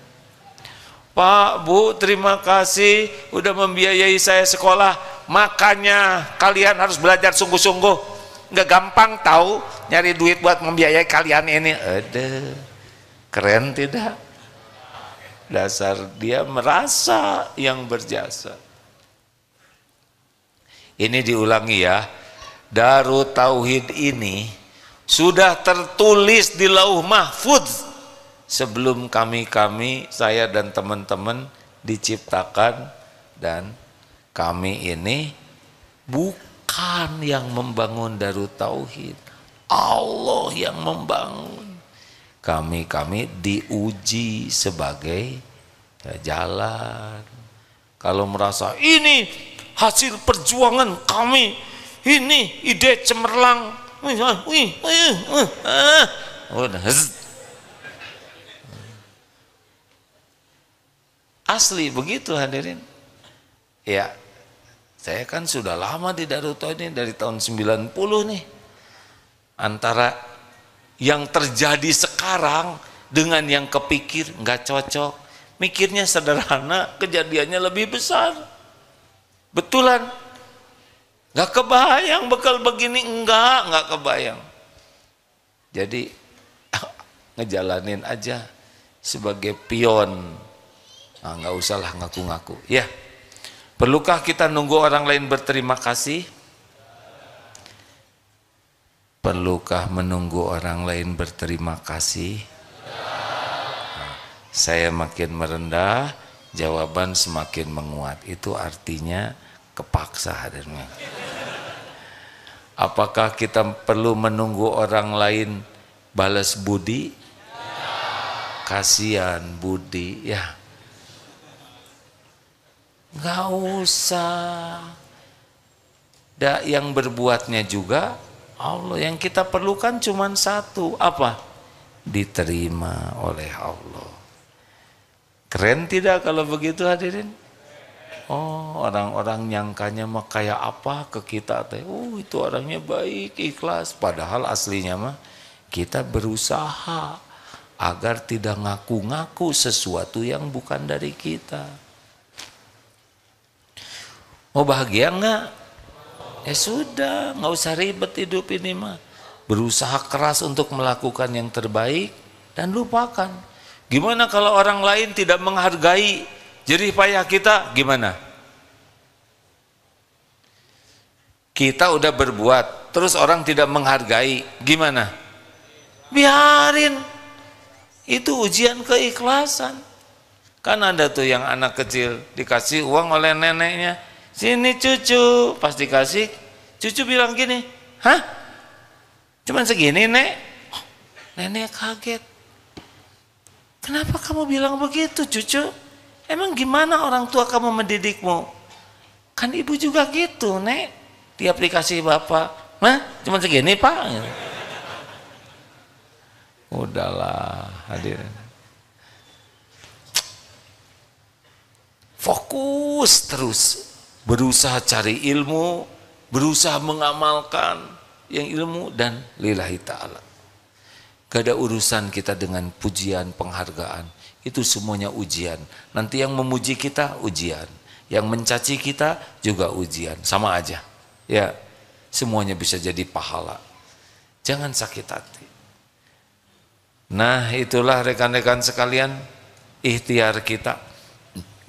Pak, Bu, terima kasih udah membiayai saya sekolah, makanya kalian harus belajar sungguh-sungguh. Nggak gampang tahu nyari duit buat membiayai kalian ini. Aduh, keren tidak? Dasar dia merasa yang berjasa. Ini diulangi ya, Darut Tauhid ini sudah tertulis di Lauh Mahfudz sebelum saya dan teman-teman diciptakan, dan kami ini bukan yang membangun Darut Tauhid, Allah yang membangun. Kami diuji sebagai jalan. Kalau merasa ini hasil perjuangan kami, ini ide cemerlang, asli begitu hadirin. Ya, saya kan sudah lama di Darut Tauhid ini dari tahun 90 nih. Antara yang terjadi sekarang dengan yang kepikir nggak cocok. Mikirnya sederhana, kejadiannya lebih besar. Betulan, nggak kebayang bekal begini, nggak kebayang. Jadi ngejalanin aja sebagai pion. Nah, nggak usahlah ngaku-ngaku. Ya, perlukah kita nunggu orang lain berterima kasih? Perlukah menunggu orang lain berterima kasih? Nah, saya makin merendah, jawaban semakin menguat. Itu artinya kepaksa hadirnya. Apakah kita perlu menunggu orang lain balas budi? Kasihan budi ya. Nggak usah. Yang berbuatnya juga Allah. Yang kita perlukan cuma satu, apa? Diterima oleh Allah. Keren tidak kalau begitu hadirin? Oh, orang-orang nyangkanya mah kayak apa ke kita teh? Oh, itu orangnya baik, ikhlas. Padahal aslinya mah kita berusaha agar tidak ngaku-ngaku sesuatu yang bukan dari kita. Mau bahagia enggak? Ya sudah, nggak usah ribet hidup ini mah. Berusaha keras untuk melakukan yang terbaik dan lupakan. Gimana kalau orang lain tidak menghargai jerih payah kita, gimana? Kita udah berbuat, terus orang tidak menghargai, gimana? Biarin. Itu ujian keikhlasan. Kan ada tuh yang anak kecil dikasih uang oleh neneknya, sini cucu, pas dikasih, cucu bilang gini, hah? Cuman segini nek? Oh, nenek kaget. Kenapa kamu bilang begitu cucu? Emang gimana orang tua kamu mendidikmu? Kan ibu juga gitu nek, tiap dikasih bapak, nah cuman segini pak. Udahlah hadirin. Fokus terus. Berusaha cari ilmu, berusaha mengamalkan yang ilmu dan lillahi ta'ala. Gak ada urusan kita dengan pujian, penghargaan. Itu semuanya ujian. Nanti yang memuji kita ujian, yang mencaci kita juga ujian, sama aja. Ya, semuanya bisa jadi pahala. Jangan sakit hati. Nah, itulah rekan-rekan sekalian, ikhtiar kita.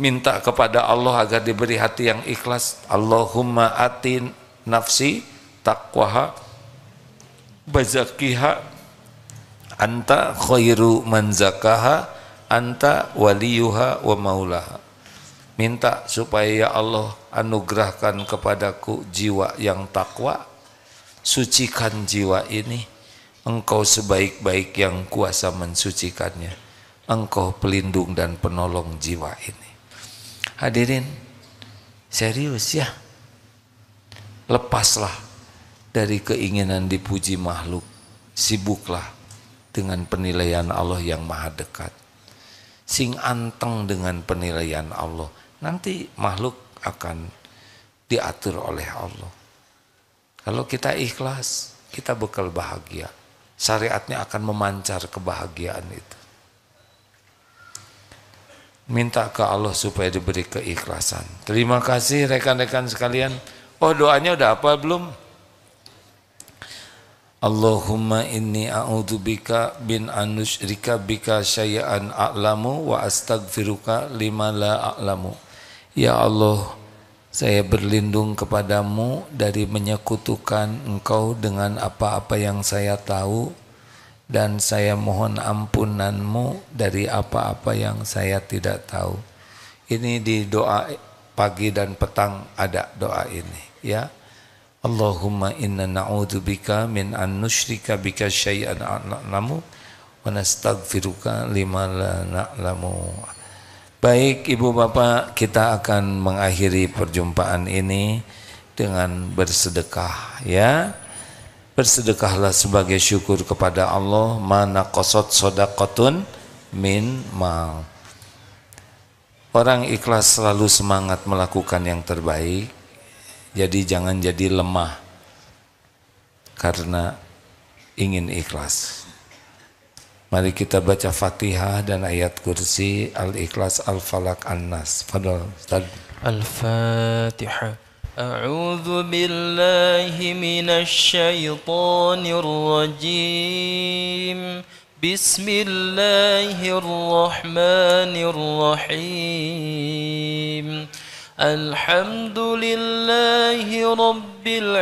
Minta kepada Allah agar diberi hati yang ikhlas. Allahumma atin nafsi taqwaha bazakiha anta khairu man zakaha anta waliyuha wa maulaha. Minta supaya ya Allah anugerahkan kepadaku jiwa yang takwa, sucikan jiwa ini, engkau sebaik-baik yang kuasa mensucikannya, engkau pelindung dan penolong jiwa ini. Hadirin, serius ya, lepaslah dari keinginan dipuji makhluk, sibuklah dengan penilaian Allah yang maha dekat. Sing anteng dengan penilaian Allah, nanti makhluk akan diatur oleh Allah. Kalau kita ikhlas, kita bakal bahagia. Syariatnya akan memancar kebahagiaan itu. Minta ke Allah supaya diberi keikhlasan. Terima kasih rekan-rekan sekalian. Oh, doanya udah apa belum? Allahumma inni a'udzubika bin anusyrika bika syai'an a'lamu wa astaghfiruka lima la a'lamu. Ya Allah, saya berlindung kepadamu dari menyekutukan engkau dengan apa-apa yang saya tahu, dan saya mohon ampunanmu dari apa-apa yang saya tidak tahu. Ini di doa pagi dan petang ada doa ini ya. Allahumma inna na'udzubika min an nusyrika bika syai'an a'lamu wa nastaghfiruka lima la na'lamu. Baik Ibu Bapak, kita akan mengakhiri perjumpaan ini dengan bersedekah ya. Bersedekahlah sebagai syukur kepada Allah. Mana qasat shadaqatun min mal. Orang ikhlas selalu semangat melakukan yang terbaik. Jadi jangan jadi lemah karena ingin ikhlas. Mari kita baca Fatihah dan ayat kursi, Al-Ikhlas, Al-Falaq, An-Nas. Fadal Ustaz. Al-Fatihah. A'udzu billahi minasy syaithanir rajim. Bismillahirrahmanirrahim. Alhamdulillahi rabbil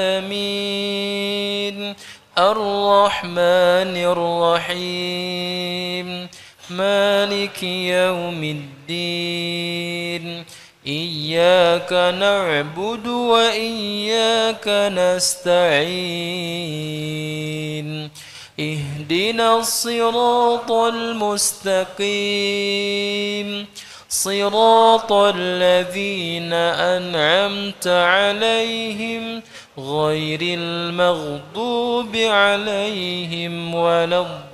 alamin. Ar-Rahmanir Rahim. مالك يوم الدين إياك نعبد وإياك نستعين اهدنا الصراط المستقيم صراط الذين أنعمت عليهم غير المغضوب عليهم ولا الضالين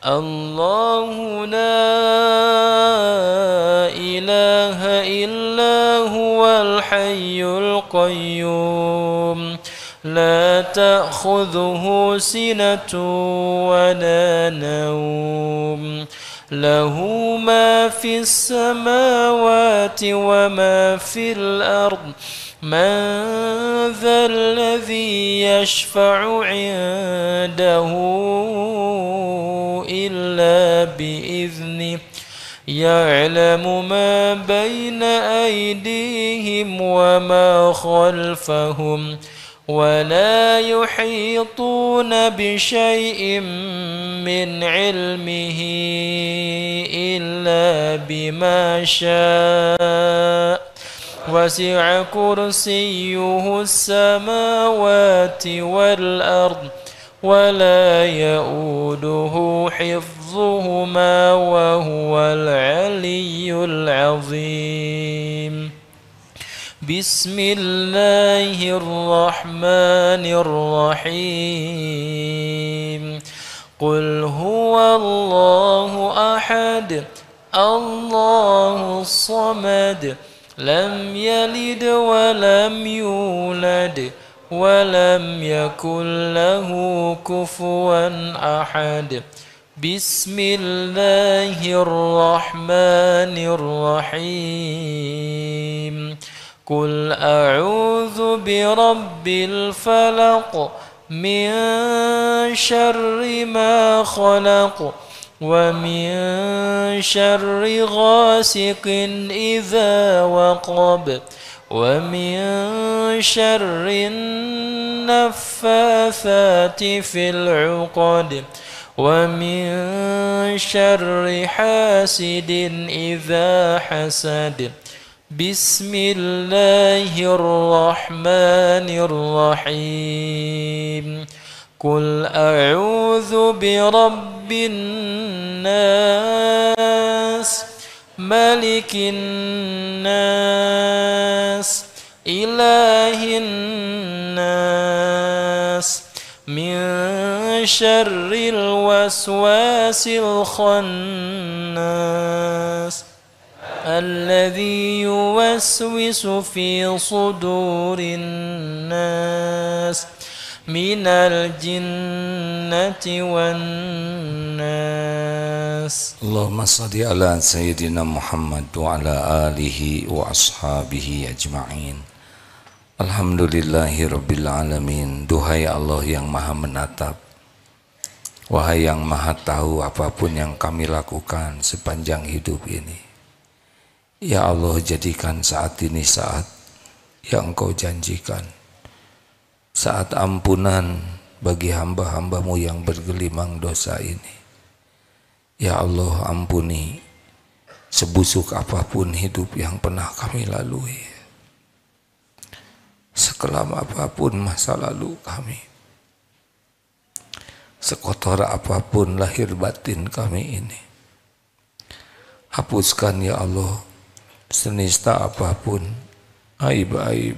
الله لا إله إلا هو الحي القيوم لا تأخذه سنة ولا نوم له ما في السماوات وما في الأرض من ذا الذي يشفع عنده إلا بإذنه يعلم ما بين أيديهم وما خلفهم ولا يحيطون بشيء من علمه إلا بما شاء وسع كرسيه السماوات والأرض ولا يؤوده حفظهما وهو العلي العظيم بسم الله الرحمن الرحيم قل هو الله أحد الله الصمد لم يلد ولم يولد ولم يكن له كفوا أحد بسم الله الرحمن الرحيم قل أعوذ برب الفلق من شر ما خلق ومن شر غاسق إذا وقب ومن شر النفاثات في العقد ومن شر حاسد إذا حسد بسم الله الرحمن الرحيم قل أعوذ برب الناس ملك الناس إله الناس من شر الوسواس الخناس الذي يوسوس في صدور الناس من الجنة والناس اللهم صل على سيدنا محمد وعلى آله وأصحابه أجمعين. Alhamdulillahi Rabbil Alamin. Duhai Allah yang maha menatap, wahai yang maha tahu apapun yang kami lakukan sepanjang hidup ini. Ya Allah, jadikan saat ini saat yang Engkau janjikan, saat ampunan bagi hamba-hambamu yang bergelimang dosa ini. Ya Allah, ampuni sebusuk apapun hidup yang pernah kami lalui, sekelam apapun masa lalu kami, sekotor apapun lahir batin kami ini. Hapuskan ya Allah senista apapun aib-aib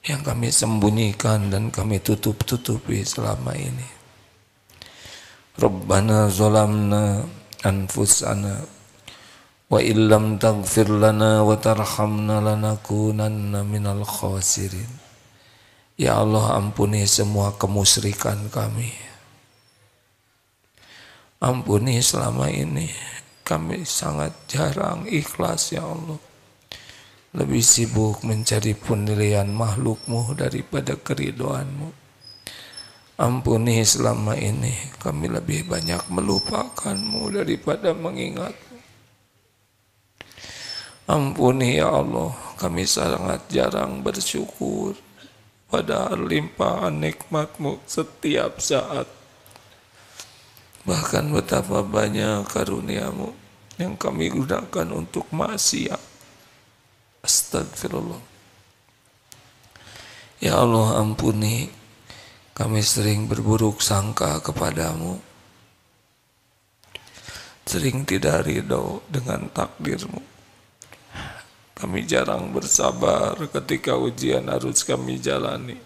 yang kami sembunyikan dan kami tutup-tutupi selama ini. Rabbana zalamna anfusana wa illam taghfir lana wa tarhamna lanakunanna minal khasirin. Ya Allah, ampuni semua kemusyrikan kami. Ampuni selama ini kami sangat jarang ikhlas ya Allah. Lebih sibuk mencari penilaian makhluk-Mu daripada keridhaan-Mu. Ampuni selama ini kami lebih banyak melupakan-Mu daripada mengingat-Mu. Ampuni ya Allah kami sangat jarang bersyukur, padahal limpahan nikmat-Mu setiap saat. Bahkan betapa banyak karunia-Mu yang kami gunakan untuk maksiat. Astagfirullah. Ya Allah, ampuni, kami sering berburuk sangka kepadamu, sering tidak ridho dengan takdir-Mu. Kami jarang bersabar ketika ujian harus kami jalani.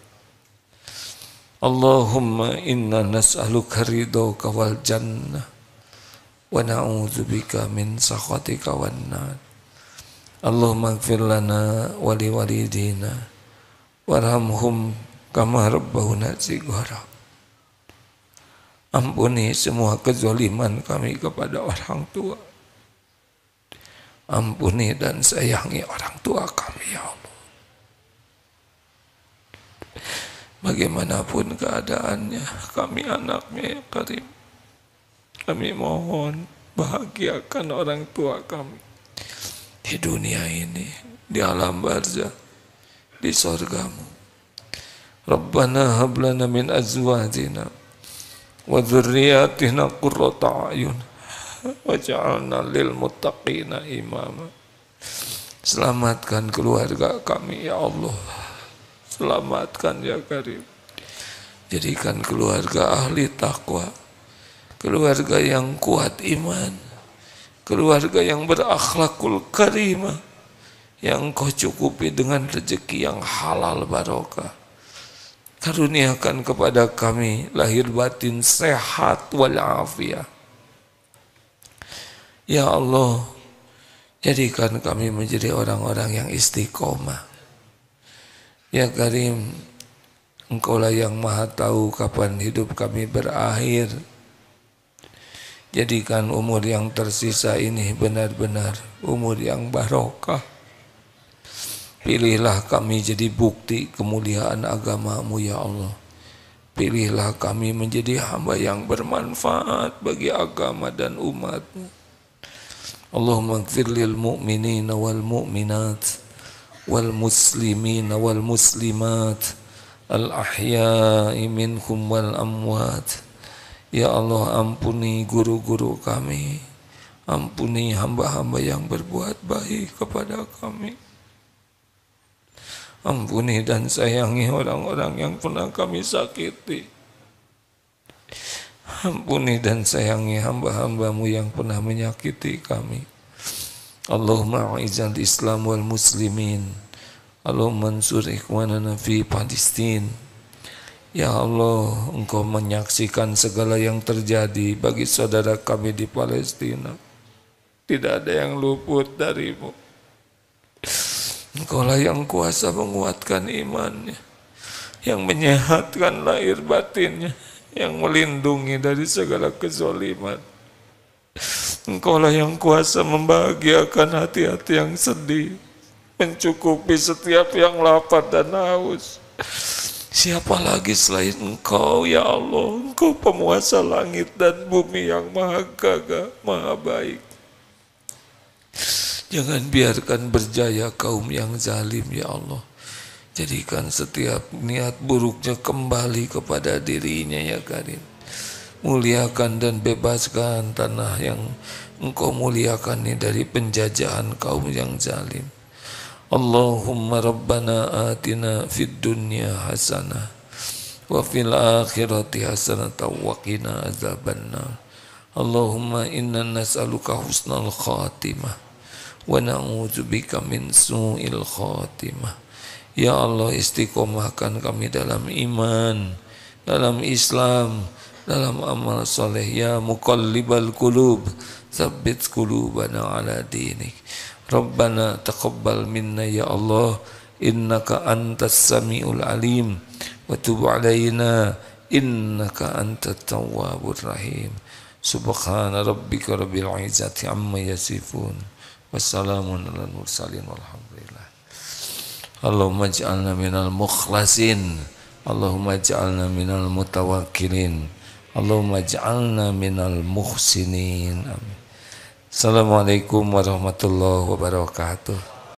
Allahumma inna nas'aluka ridhoka wal jannah wa na'udzubika min sakhatika wan nar. Allahumma ighfir lana wa liwalidina warhamhum kama rabbawna shighara. Ampuni semua kezaliman kami kepada orang tua. Ampuni dan sayangi orang tua kami, ya Allah. Bagaimanapun keadaannya, kami anaknya, ya Karim. Kami mohon bahagiakan orang tua kami di dunia ini, di alam barzah, di surga-Mu. Rabbana hab lana min azwajina wa dzurriyyatina qurrata a'yun waj'alna lil muttaqina imama. Selamatkan keluarga kami, ya Allah. Selamatkan, ya Karim. Jadikan keluarga ahli takwa, keluarga yang kuat iman, keluarga yang berakhlakul karimah, yang Kau cukupi dengan rezeki yang halal barokah. Karuniakan kepada kami lahir batin sehat walafiat. Ya Allah, jadikan kami menjadi orang-orang yang istiqomah. Ya Karim, Engkaulah yang maha tahu kapan hidup kami berakhir. Jadikan umur yang tersisa ini benar-benar umur yang barokah. Pilihlah kami jadi bukti kemuliaan agama-Mu, ya Allah. Pilihlah kami menjadi hamba yang bermanfaat bagi agama dan umat-Mu. Allahumma ighfir lil mu'minina wal mu'minat wal muslimina wal muslimat al ahya'i minhum wal amwat. Ya Allah, ampuni guru-guru kami, ampuni hamba-hamba yang berbuat baik kepada kami, ampuni dan sayangi orang-orang yang pernah kami sakiti, ampuni dan sayangi hamba-hamba-Mu yang pernah menyakiti kami. Allahumma a'izal Islam wal muslimin, Allahumma ansur ikhwanana fi Palestin. Ya Allah, Engkau menyaksikan segala yang terjadi bagi saudara kami di Palestina. Tidak ada yang luput dari-Mu. Engkaulah yang kuasa menguatkan imannya, yang menyehatkan lahir batinnya, yang melindungi dari segala kezaliman. Engkaulah yang kuasa membahagiakan hati-hati yang sedih, mencukupi setiap yang lapar dan haus. Siapa lagi selain Engkau, ya Allah? Engkau penguasa langit dan bumi yang maha gagah, maha baik. Jangan biarkan berjaya kaum yang zalim, ya Allah. Jadikan setiap niat buruknya kembali kepada dirinya, ya Karim. Muliakan dan bebaskan tanah yang Engkau muliakan ini dari penjajahan kaum yang zalim. Allahumma rabbana atina fid dunya hasanah wa fil akhirati hasanah wa qina azabannar. Allahumma inna nas'aluka husnal khatimah wa na'udzubika min su'il khatimah. Ya Allah, istiqomahkan kami dalam iman, dalam Islam, dalam amal soleh. Ya muqallibal qulub, tsabbit qulubana ala dinik. Rabbana taqabbal minna ya Allah, innaka antas samiul alim, wa tub alaina innaka antat tawwabur rahim. Subhana rabbika rabbil izzati amma yasifun, wassalamun alal mursalin walhamdulillah. Allahumma ij'alna minal mukhlasin, Allahumma ij'alna minal mutawakkilin, Allahumma ij'alna minal muhsinin. Amin. Assalamualaikum warahmatullahi wabarakatuh.